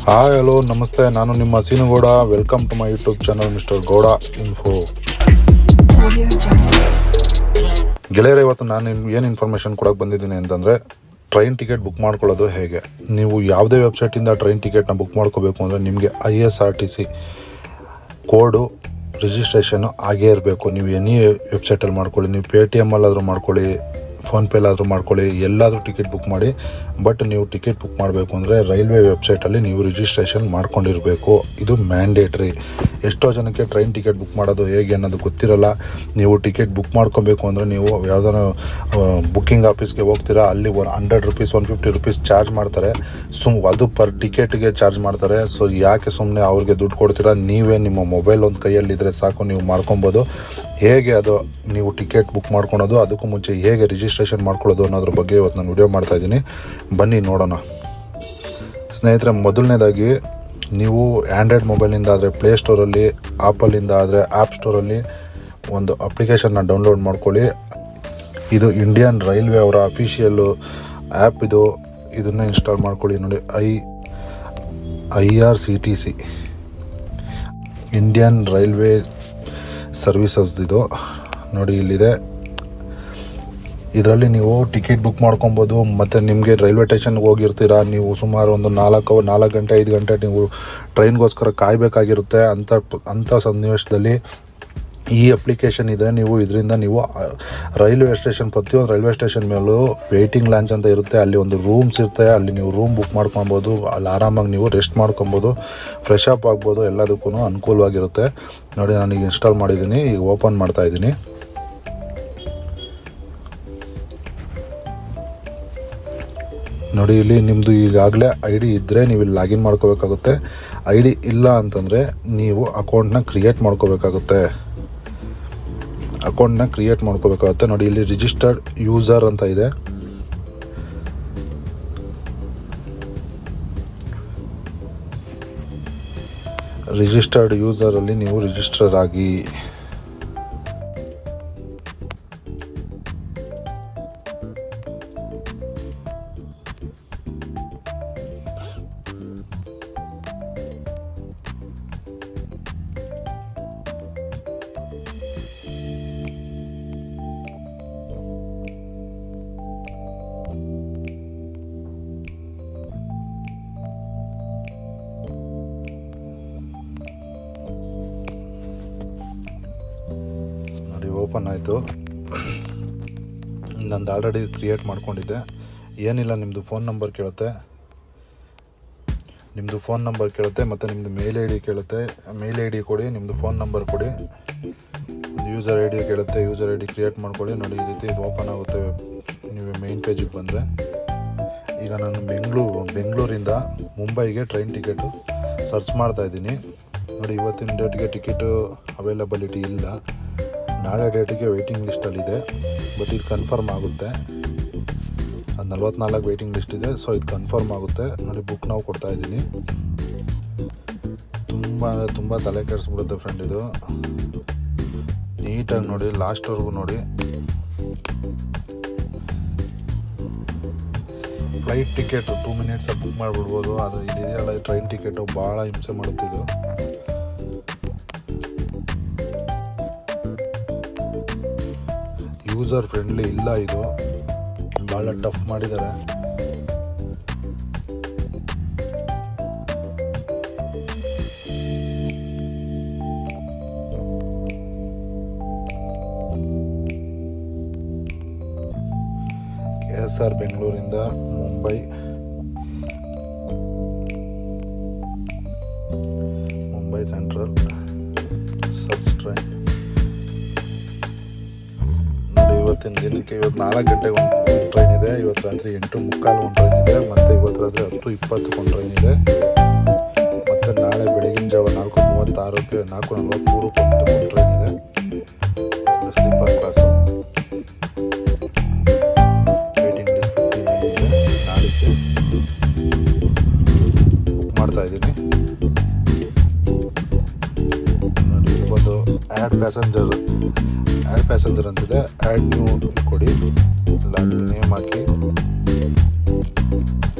Hi hello ನಮಸ್ತೆ, ನಾನು ನಿಮ್ಮ Seenugowda. Welcome to my YouTube channel mister Gowda info. ಗೆಳೆಯರೆ, ಇವತ್ತು ನಾನು ಏನು ಇನ್ಫಾರ್ಮೇಷನ್ ಕೊಡೋಕೆ ಬಂದಿದ್ದೀನಿ ಅಂತಂದರೆ, ಟ್ರೈನ್ ಟಿಕೆಟ್ ಬುಕ್ ಮಾಡ್ಕೊಳ್ಳೋದು ಹೇಗೆ. ನೀವು ಯಾವುದೇ ವೆಬ್ಸೈಟಿಂದ ಟ್ರೈನ್ ಟಿಕೆಟ್ನ ಬುಕ್ ಮಾಡ್ಕೋಬೇಕು ಅಂದರೆ ನಿಮಗೆ ISRTC ಕೋಡು ರಿಜಿಸ್ಟ್ರೇಷನ್ನು ಆಗೇ ಇರಬೇಕು. ನೀವು ಎನಿ ವೆಬ್ಸೈಟಲ್ಲಿ ಮಾಡ್ಕೊಳ್ಳಿ, ನೀವು ಪೇಟಿಎಮ್ಮಲ್ಲಾದರೂ ಮಾಡ್ಕೊಳ್ಳಿ, ಫೋನ್ಪೇಲಾದರೂ ಮಾಡ್ಕೊಳ್ಳಿ, ಎಲ್ಲಾದರೂ ಟಿಕೆಟ್ ಬುಕ್ ಮಾಡಿ. ಬಟ್ ನೀವು ಟಿಕೆಟ್ ಬುಕ್ ಮಾಡಬೇಕು ಅಂದರೆ ರೈಲ್ವೆ ವೆಬ್ಸೈಟಲ್ಲಿ ನೀವು ರಿಜಿಸ್ಟ್ರೇಷನ್ ಮಾಡ್ಕೊಂಡಿರಬೇಕು. ಇದು ಮ್ಯಾಂಡೇಟ್ರಿ. ಎಷ್ಟೋ ಜನಕ್ಕೆ ಟ್ರೈನ್ ಟಿಕೆಟ್ ಬುಕ್ ಮಾಡೋದು ಹೇಗೆ ಅನ್ನೋದು ಗೊತ್ತಿರಲ್ಲ. ನೀವು ಟಿಕೆಟ್ ಬುಕ್ ಮಾಡ್ಕೊಬೇಕು ಅಂದರೆ ನೀವು ಯಾವುದಾದ್ರು ಬುಕ್ಕಿಂಗ್ ಆಫೀಸ್ಗೆ ಹೋಗ್ತೀರಾ, ಅಲ್ಲಿ ₹100 ₹150 ಚಾರ್ಜ್ ಮಾಡ್ತಾರೆ. ಅದು ಪರ್ ಟಿಕೆಟ್ಗೆ ಚಾರ್ಜ್ ಮಾಡ್ತಾರೆ. ಸೊ ಯಾಕೆ ಸುಮ್ಮನೆ ಅವ್ರಿಗೆ ದುಡ್ಡು ಕೊಡ್ತೀರಾ? ನೀವೇ ನಿಮ್ಮ ಮೊಬೈಲ್ ಒಂದು ಕೈಯಲ್ಲಿದ್ದರೆ ಸಾಕು, ನೀವು ಮಾಡ್ಕೊಬೋದು. ಹೇಗೆ ಅದು ನೀವು ಟಿಕೆಟ್ ಬುಕ್ ಮಾಡ್ಕೊಳೋದು, ಅದಕ್ಕೂ ಮುಂಚೆ ಹೇಗೆ ರಿಜಿಸ್ಟ್ರೇಷನ್ ಮಾಡ್ಕೊಳ್ಳೋದು ಅನ್ನೋದ್ರ ಬಗ್ಗೆ ಇವತ್ತು ನಾನು ವಿಡಿಯೋ ಮಾಡ್ತಾಯಿದ್ದೀನಿ. ಬನ್ನಿ ನೋಡೋಣ. ಸ್ನೇಹಿತರೆ, ಮೊದಲನೇದಾಗಿ ನೀವು ಆ್ಯಂಡ್ರಾಯ್ಡ್ ಮೊಬೈಲಿಂದ ಆದರೆ ಪ್ಲೇಸ್ಟೋರಲ್ಲಿ, ಆ್ಯಪಲ್ಲಿಂದ ಆದರೆ ಆ್ಯಪ್ ಸ್ಟೋರಲ್ಲಿ ಒಂದು ಅಪ್ಲಿಕೇಶನ್ನ ಡೌನ್ಲೋಡ್ ಮಾಡ್ಕೊಳ್ಳಿ. ಇದು ಇಂಡಿಯನ್ ರೈಲ್ವೆ ಅವರ ಅಫಿಷಿಯಲ್ಲು ಆ್ಯಪ್. ಇದನ್ನು ಇನ್ಸ್ಟಾಲ್ ಮಾಡ್ಕೊಳ್ಳಿ. ನೋಡಿ, IRCTC ಇಂಡಿಯನ್ ರೈಲ್ವೆ ಸರ್ವಿಸಸ್ ಇದು ನೋಡಿ, ಇಲ್ಲಿದೆ. ಇದರಲ್ಲಿ ನೀವು ಟಿಕೆಟ್ ಬುಕ್ ಮಾಡ್ಕೊಬೋದು. ಮತ್ತು ನಿಮಗೆ ರೈಲ್ವೆ ಸ್ಟೇಷನ್ಗೆ ಹೋಗಿರ್ತೀರ, ನೀವು ಸುಮಾರು ಒಂದು 4 ಗಂಟೆ 5 ಗಂಟೆ ನೀವು ಟ್ರೈನ್ಗೋಸ್ಕರ ಕಾಯಬೇಕಾಗಿರುತ್ತೆ. ಅಂಥ ಸನ್ನಿವೇಶದಲ್ಲಿ ಈ ಅಪ್ಲಿಕೇಶನ್ ಇದೆ. ನೀವು ಇದರಿಂದ ನೀವು ರೈಲ್ವೆ ಸ್ಟೇಷನ್, ಪ್ರತಿಯೊಂದು ರೈಲ್ವೆ ಸ್ಟೇಷನ್ ಮೇಲೂ ವೇಟಿಂಗ್ ಲಾಂಚ್ ಅಂತ ಇರುತ್ತೆ. ಅಲ್ಲಿ ಒಂದು ರೂಮ್ಸ್ ಇರುತ್ತೆ. ಅಲ್ಲಿ ನೀವು ರೂಮ್ ಬುಕ್ ಮಾಡ್ಕೊಬೋದು. ಅಲ್ಲಿ ಆರಾಮಾಗಿ ನೀವು ರೆಸ್ಟ್ ಮಾಡ್ಕೊಬೋದು, ಫ್ರೆಶ್ ಅಪ್ ಆಗ್ಬೋದು. ಎಲ್ಲದಕ್ಕೂ ಅನುಕೂಲವಾಗಿರುತ್ತೆ. ನೋಡಿ, ನಾನು ಈಗ ಇನ್ಸ್ಟಾಲ್ ಮಾಡಿದ್ದೀನಿ. ಈಗ ಓಪನ್ ಮಾಡ್ತಾಯಿದ್ದೀನಿ. ನೋಡಿ, ಇಲ್ಲಿ ನಿಮ್ಮದು ಈಗಾಗಲೇ ID ಇದ್ದರೆ ನೀವು ಇಲ್ಲಿ ಲಾಗಿನ್ ಮಾಡ್ಕೋಬೇಕಾಗುತ್ತೆ. ID ಇಲ್ಲ ಅಂತಂದರೆ ನೀವು ಅಕೌಂಟ್ನ ಕ್ರಿಯೇಟ್ ಮಾಡ್ಕೋಬೇಕಾಗುತ್ತೆ. ನೋಡಿ, ಇಲ್ಲಿ ರಿಜಿಸ್ಟರ್ಡ್ ಯೂಸರ್ ಅಂತ ಇದೆ. ರಿಜಿಸ್ಟರ್ಡ್ ಯೂಸರಲ್ಲಿ ನೀವು ರಿಜಿಸ್ಟರ್ ಆಗಿ. ಓಪನ್ ಆಯಿತು. ನಂದು ಆಲ್ರೆಡಿ ಕ್ರಿಯೇಟ್ ಮಾಡ್ಕೊಂಡಿದ್ದೆ. ಏನಿಲ್ಲ, ನಿಮ್ಮದು ಫೋನ್ ನಂಬರ್ ಕೇಳುತ್ತೆ, ಮತ್ತು ನಿಮ್ಮದು ಮೇಲ್ ID ಕೇಳುತ್ತೆ. ಮೇಲ್ ID ಕೊಡಿ, ನಿಮ್ಮದು ಫೋನ್ ನಂಬರ್ ಕೊಡಿ. ಯೂಸರ್ ID ಕೇಳುತ್ತೆ, ಯೂಸರ್ ID ಕ್ರಿಯೇಟ್ ಮಾಡ್ಕೊಳ್ಳಿ. ನೋಡಿ, ಈ ರೀತಿ ಇದು ಓಪನ್ ಆಗುತ್ತೆ. ನೀವು ಮೇನ್ ಪೇಜಿಗೆ ಬಂದರೆ, ಈಗ ನಾನು ಬೆಂಗಳೂರಿಂದ ಮುಂಬೈಗೆ ಟ್ರೈನ್ ಟಿಕೆಟು ಸರ್ಚ್ ಮಾಡ್ತಾಯಿದ್ದೀನಿ. ನೋಡಿ, ಇವತ್ತಿನ ಡೇಟ್ಗೆ ಟಿಕೆಟು ಅವೈಲಬಿಲಿಟಿ ಇಲ್ಲ. ನಾಳೆ ಡೇಟಿಗೆ ವೆಯ್ಟಿಂಗ್ ಲಿಸ್ಟಲ್ಲಿದೆ. ಬಟ್ ಇದು ಕನ್ಫರ್ಮ್ ಆಗುತ್ತೆ. 44 ವೆಯ್ಟಿಂಗ್ ಲಿಸ್ಟ್ ಇದೆ. ಸೊ ಇದು ಕನ್ಫರ್ಮ್ ಆಗುತ್ತೆ. ನೋಡಿ, ಬುಕ್ ನಾವು ಕೊಡ್ತಾಯಿದ್ದೀನಿ. ತುಂಬ ತಲೆ ಕೆಡಿಸ್ಬಿಡುತ್ತೆ ಫ್ರೆಂಡ್ ಇದು. ನೀಟಾಗಿ ನೋಡಿ, ಲಾಸ್ಟ್ವರೆಗೂ ನೋಡಿ. ಫ್ಲೈಟ್ ಟಿಕೆಟು 2 ಮಿನಿಟ್ಸಲ್ಲಿ ಬುಕ್ ಮಾಡಿಬಿಡ್ಬೋದು. ಆದರೆ ಇದೆಯಲ್ಲ, ಟ್ರೈನ್ ಟಿಕೆಟು ಭಾಳ ಹಿಂಸೆ ಮಾಡುತ್ತಿದ್ದು. ಯೂಸರ್ ಫ್ರೆಂಡ್ಲಿ ಇಲ್ಲ, ಇದು ಭಾಳ ಟಫ್ ಮಾಡಿದ್ದಾರೆ. KSR ಬೆಂಗಳೂರಿಂದ ಮುಂಬೈ ಸೆಂಟ್ರಲ್ ಸರ್ಚ್ ಟ್ರೈನ್. ಇವತ್ತಿನ ದಿನಕ್ಕೆ 4 ಗಂಟೆಗೆ ಒಂದು ಟ್ರೈನ್ ಇದೆ. ಇವತ್ತು ರಾತ್ರಿ 8:45 ಒಂದು ಟ್ರೈನ್ ಇದೆ. ಮತ್ತು ಇವತ್ತು ರಾತ್ರಿ 10:20 ಒಂದು ಟ್ರೈನ್ ಇದೆ. ಮತ್ತು ನಾಳೆ ಬೆಳಗಿನ ಜಾವ 4:36ಕ್ಕೆ 4:43 ಒಂದು ಟ್ರೈನ್ ಇದೆ. Sleeper class. ವೇಟಿಂಗ್ ಲಿಸ್ಟ್ 59 ಇದೆ. ನಾಳೆಗೆ ಬುಕ್ ಮಾಡ್ತಾಯಿದ್ದೀನಿ. ನೋಡಿ, ಒಂದು ಆ್ಯಡ್ ಪ್ಯಾಸೆಂಜರ್ ಅಂತಿದೆ. ಆ್ಯಡ್ ನ್ಯೂ ಕೊಡಿ, ನೇಮ್ ಹಾಕಿ.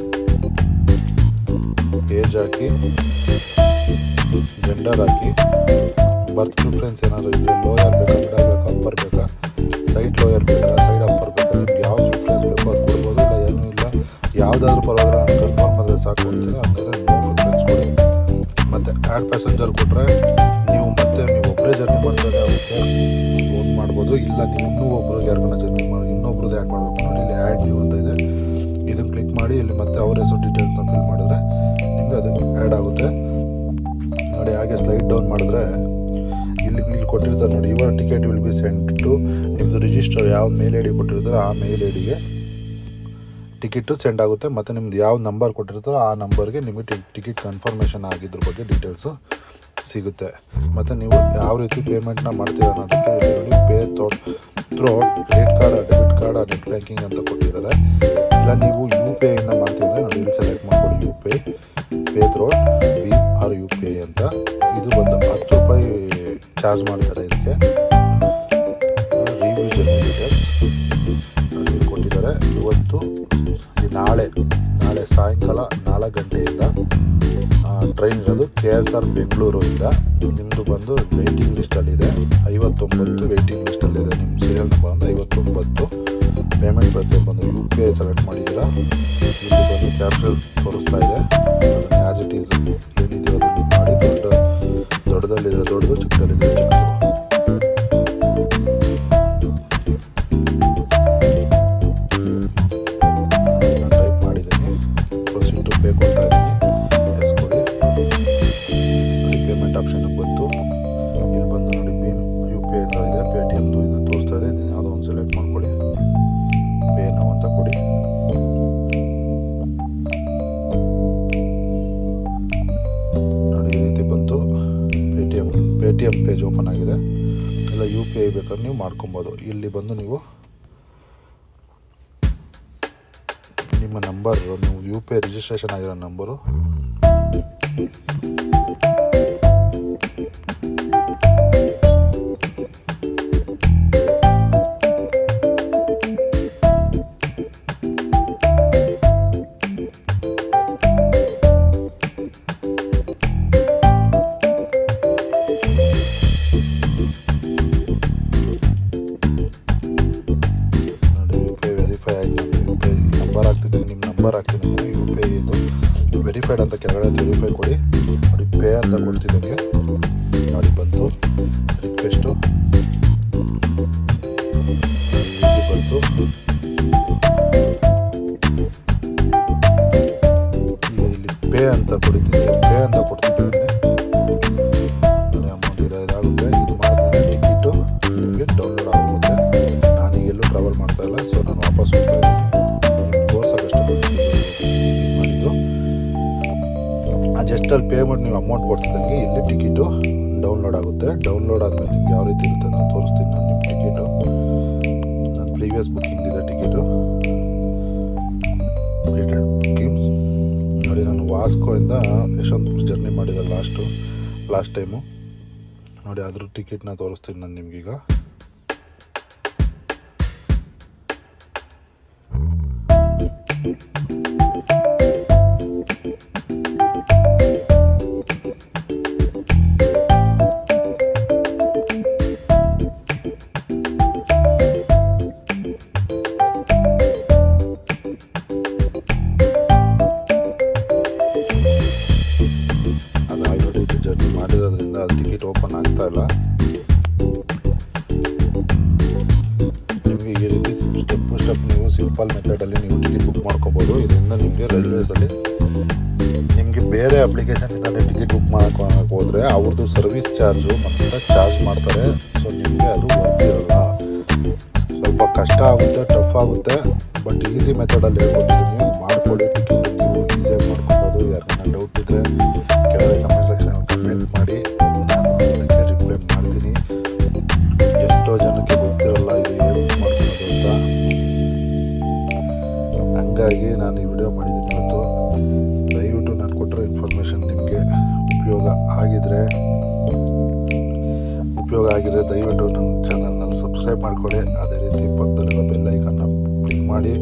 ಏಜ್ ಹಾಕಿ, ಜೆಂಡರ್ ಹಾಕಿ, ಬರ್ತ್ ಪ್ರಿಫರೆನ್ಸ್ ಏನಾದರೂ ಇದ್ದರೆ ಲೋಯರ್ ಬೇಕಾ, ಮಿಡಲ್ ಬೇಕಾ, ಅಪ್ಪರ್ ಬೇಕಾ, ಸೈಡ್ ಲೋಯರ್ ಬೇಕಾ, ಸೈಡ್ ಅಪ್ಪರ್ ಬೇಕಾ, ನಿಮ್ಗೆ ಯಾವ ಪ್ರಿಫರೆನ್ಸ್ ಬೇಕೋ ಅದು ಕೊಡ್ಬೋದು. ಇಲ್ಲ ಏನೂ ಇಲ್ಲ, ಯಾವುದಾದ್ರೂ ಪರವಾಗಿಲ್ಲ, ನಾನು ಕನ್ಫರ್ಮ್ ಆದರೆ ಸಾಕು ಅಂತೀರ, ಹಂಗಾದ್ರೆ ನೋ ಪ್ರಿಫರೆನ್ಸ್ ಕೊಡಿ. ಮತ್ತು ಆ್ಯಡ್ ಪ್ಯಾಸೆಂಜರ್ ಕೊಟ್ಟರೆ ನೀವು ಒಬ್ಬರೇ ಜರ್ನಿ ಮಾಡ್ತಾರೆ ಅದಕ್ಕೆ ಫೋನ್ ಮಾಡ್ಬೋದು. ಇಲ್ಲ ನೀವು ಇನ್ನೂ ಒಬ್ರಿಗೆ ಯಾರಿಗಾನ ಜರ್ನಿ ಮಾಡಿ ಇನ್ನೊಬ್ರದ್ದು ಆ್ಯಡ್ ಮಾಡಬೇಕು ನೋಡಿ, ಇಲ್ಲಿ ಆ್ಯಡ್ ನ್ಯೂ ಅಂತ ಇದೆ, ಇದನ್ನು ಕ್ಲಿಕ್ ಮಾಡಿ ಇಲ್ಲಿ ಮತ್ತೆ ಅವ್ರ ಹೆಸರು ಡೀಟೇಲ್ಸ್ನ ಫಿಲ್ ಮಾಡಿದ್ರೆ ನಿಮಗೆ ಅದು ಆ್ಯಡ್ ಆಗುತ್ತೆ ನೋಡಿ. ಹಾಗೆ ಸ್ಲೈಡ್ ಡೌನ್ ಮಾಡಿದ್ರೆ ಇಲ್ಲಿ ಕೊಟ್ಟಿರ್ತಾರೆ ನೋಡಿ, your ticket will be send to, ನಿಮ್ಮದು ರಿಜಿಸ್ಟರ್ ಯಾವ ಮೇಲ್ ಐ ಡಿ ಕೊಟ್ಟಿರ್ತಾರೆ ಆ ಮೇಲ್ ಐ ಡಿಗೆ ಟಿಕೆಟು ಸೆಂಡ್ ಆಗುತ್ತೆ. ಮತ್ತು ನಿಮ್ದು ಯಾವ ನಂಬರ್ ಕೊಟ್ಟಿರ್ತಾರೋ ಆ ನಂಬರ್ಗೆ ನಿಮಗೆ ಟಿಕೆಟ್ ಕನ್ಫರ್ಮೇಷನ್ ಆಗಿದ್ರ ಬಗ್ಗೆ ಡೀಟೇಲ್ಸು ಸಿಗುತ್ತೆ. ಮತ್ತು ನೀವು ಯಾವ ರೀತಿ ಪೇಮೆಂಟ್ನ ಮಾಡ್ತೀರ ಅನ್ನೋದಕ್ಕೆ ಇಲ್ಲಿ pay through credit card, debit card, net banking ಅಂತ ಕೊಟ್ಟಿದ್ದಾರೆ. ಇಲ್ಲ ನೀವು ಯು ಪಿ ಐಯಿಂದ ಮಾಡ್ತೀವಿ ನೋಡಿ, ಇಲ್ಲಿ ಸೆಲೆಕ್ಟ್ ಮಾಡ್ಕೊಳ್ಳಿ U P I, pay through Bhim U P P ಐ ಅಂತ. ಇದು ಬಂದು 10 ರೂಪಾಯಿ ಚಾರ್ಜ್ ಮಾಡ್ತಾರೆ ಇದಕ್ಕೆ. ರಿವಿಷನ್ ಡೀಟೇಲ್ಸ್ ಕೊಟ್ಟಿದ್ದಾರೆ. ಇವತ್ತು ನಾಳೆ ಸಾಯಂಕಾಲ 4 ಗಂಟೆಯಿಂದ ಟ್ರೈನ್ ಇರೋದು KSR ಬೆಂಗಳೂರಿಂದ. ನಿಮ್ಮದು ಬಂದು ವೆಯ್ಟಿಂಗ್ ಲಿಸ್ಟಲ್ಲಿದೆ 59 ವೆಯ್ಟಿಂಗ್ ಲಿಸ್ಟಲ್ಲಿದೆ. ನಿಮ್ಮ ಸೀರಿಯಲ್ ನಂಬರ್ ಅಂದರೆ 59. ಪೇಮೆಂಟ್ ಬಂದು ಯು ಪಿ ಐ ಸೆಲೆಕ್ಟ್ ಮಾಡಿದ್ದೀರಾ. ಇಲ್ಲಿ ಬಂದು ಕ್ಯಾಪ್ಚರ್ ತೋರಿಸ್ತಾ ಇದೆ, ಅದನ್ನು ಆ್ಯಸ್ ಇಟ್ ಈಸ್ ಏನಿದೆಯೋ ಅದನ್ನು ಮಾಡಿ, ದೊಡ್ಡದಲ್ಲಿದ್ದರೆ ದೊಡ್ಡದು, ಚಿಕ್ಕದಲ್ಲಿದ್ದರೆ ಚಿಕ್ಕದು. ಪೇಟಿಎಮ್ ಪೇಜ್ ಓಪನ್ ಆಗಿದೆ. ಇಲ್ಲ ಯು ಪಿ ಐ ಬೇಕಾದ್ರೆ ನೀವು ಮಾಡ್ಕೊಬೋದು. ಇಲ್ಲಿ ಬಂದು ನೀವು ನಿಮ್ಮ ನಂಬರು, ನೀವು ಯು ಪಿ ಐ ರಿಜಿಸ್ಟ್ರೇಷನ್ ಆಗಿರೋ ನಂಬರು ನಂಬರ್ ಹಾಕ್ತಿದ್ದೀನಿ. ಯು ಪಿ ಐ ಇದು ವೆರಿಫೈಡ್ ಅಂತ ಕೆಳಗಡೆ ವೆರಿಫೈ ಕೊಡಿ ನೋಡಿ, ಪೇ ಅಂತ ಕೊಡ್ತಿದ್ದೀನಿ ನೋಡಿ. ಬಂತು ರಿಕ್ವೆಸ್ಟು ಬಂತು. ಈಗ ಇಲ್ಲಿ ಪೇ ಅಂತ ಕೊಡ್ತಿದ್ದೀನಿ ನೋಡಿ. ಅಮೌಂಟ್ ಇದಾಗುತ್ತೆ. ಇದು ಮಾಡಿದ್ರೆ ಟಿಕೆಟು ನಿಮಗೆ ಡೌನ್ಲೋಡ್ ಆಗುತ್ತೆ. ನಾನೀಗ ಎಲ್ಲೂ ಟ್ರಾವೆಲ್ ಮಾಡ್ತಾ ಇಲ್ಲ, ಸೊ ನಾನು ವಾಪಸ್ ಹೋಗ್ತಾ ಇದ್ದೀನಿ. ಜಸ್ಟಲ್ಲಿ ಪೇಮೆಂಟ್ ನೀವು ಅಮೌಂಟ್ ಕೊಡ್ತಿದ್ದಂಗೆ ಇಲ್ಲಿ ಟಿಕೆಟು ಡೌನ್ಲೋಡ್ ಆಗುತ್ತೆ. ಡೌನ್ಲೋಡ್ ಆದಮೇಲೆ ನಿಮ್ಗೆ ಯಾವ ರೀತಿ ಇರುತ್ತೆ ನಾನು ತೋರಿಸ್ತೀನಿ. ನಾನು ನಿಮ್ಮ ಟಿಕೆಟು ನನ್ನ ಪ್ರೀವಿಯಸ್ ಬುಕ್ಕಿಂಗ್ ಇದೆ ಟಿಕೆಟು ಕಂಪ್ಲೀಟೆಡ್ ಬುಕ್ಕಿಂಗ್ಸ್ ನೋಡಿ. ನಾನು ವಾಸ್ಕೋಯಿಂದ ಯಶವಂತಪುರ ಜರ್ನಿ ಮಾಡಿದೆ ಲಾಸ್ಟ್ ಟೈಮು ನೋಡಿ. ಅದ್ರ ಟಿಕೆಟ್ನ ತೋರಿಸ್ತೀನಿ ನಾನು ನಿಮಗೀಗ. ಜರ್ನಿ ಮಾಡಿರೋದ್ರಿಂದ ಅದು ಟಿಕೆಟ್ ಓಪನ್ ಆಗ್ತಾ ಇಲ್ಲ. ನಿಮಗೆ ಈ ರೀತಿ ಸ್ಟೆಪ್ ಟು ಸ್ಟೆಪ್ ನೀವು ಸಿಂಪಲ್ ಮೆಥಡಲ್ಲಿ ನೀವು ಟಿಕೆಟ್ ಬುಕ್ ಮಾಡ್ಕೋಬೋದು. ಇದರಿಂದ ನಿಮಗೆ ರೈಲ್ವೇಸಲ್ಲಿ ನಿಮಗೆ ಬೇರೆ ಅಪ್ಲಿಕೇಶನ್ನಿಂದ ಟಿಕೆಟ್ ಬುಕ್ ಮಾಡ್ಕೊಳಕ್ಕೆ ಹೋದರೆ ಅವ್ರದ್ದು ಸರ್ವಿಸ್ ಚಾರ್ಜು ಮತ್ತು ಚಾರ್ಜ್ ಮಾಡ್ತಾರೆ. ಸೊ ನಿಮಗೆ ಅದು ವರ್ತ್ ಇರಲ್ಲ, ಸ್ವಲ್ಪ ಕಷ್ಟ ಆಗುತ್ತೆ, ಟಫ್ ಆಗುತ್ತೆ. ಬಟ್ ಈಸಿ ಮೆಥಡಲ್ಲಿ ಹೇಳ್ಕೊಟ್ಟಿದ್ದೀನಿ, ಮಾಡ್ಕೊಳ್ಳಿ. ಟಿಕೆಟ್ ನೀವು ಈಸಿಯಾಗಿ ಮಾಡ್ಕೊಬೋದು. ಯಾರನ್ನ ಡೌಟ್ ಇದ್ದರೆ ಕೆಳಗೆ ಕಮೆಂಟ್ ಸೆಕ್ಷನಲ್ಲಿ ಕಮೆಂಟ್ ಮಾಡಿ, ನಾನು ಅದಕ್ಕೆ ರಿಪ್ಲೈ ಮಾಡ್ತೀನಿ. ಎಷ್ಟೋ ಜನಕ್ಕೆ ಗೊತ್ತಿರಲ್ಲ ಇದು ಏನು ಮಾಡ್ಕೊಳೋದು ಅಂತ, ಹಂಗಾಗಿ ನಾನು ಈ ವಿಡಿಯೋ ಮಾಡಿದ್ದೀನಿ ಇವತ್ತು. ದಯವಿಟ್ಟು ನಾನು ಕೊಟ್ಟಿರೋ ಇನ್ಫಾರ್ಮೇಷನ್ ನಿಮಗೆ ಉಪಯೋಗ ಆಗಿದ್ರೆ ದಯವಿಟ್ಟು ನನ್ನ ಚಾನಲ್ನ ಸಬ್ಸ್ಕ್ರೈಬ್ ಮಾಡ್ಕೊಳ್ಳಿ. ಅದೇ ರೀತಿ ಪಕ್ಕದಲ್ಲಿರೋ ಬೆಲ್ ಐಕನ್ನ ಕ್ಲಿಕ್ ಮಾಡಿ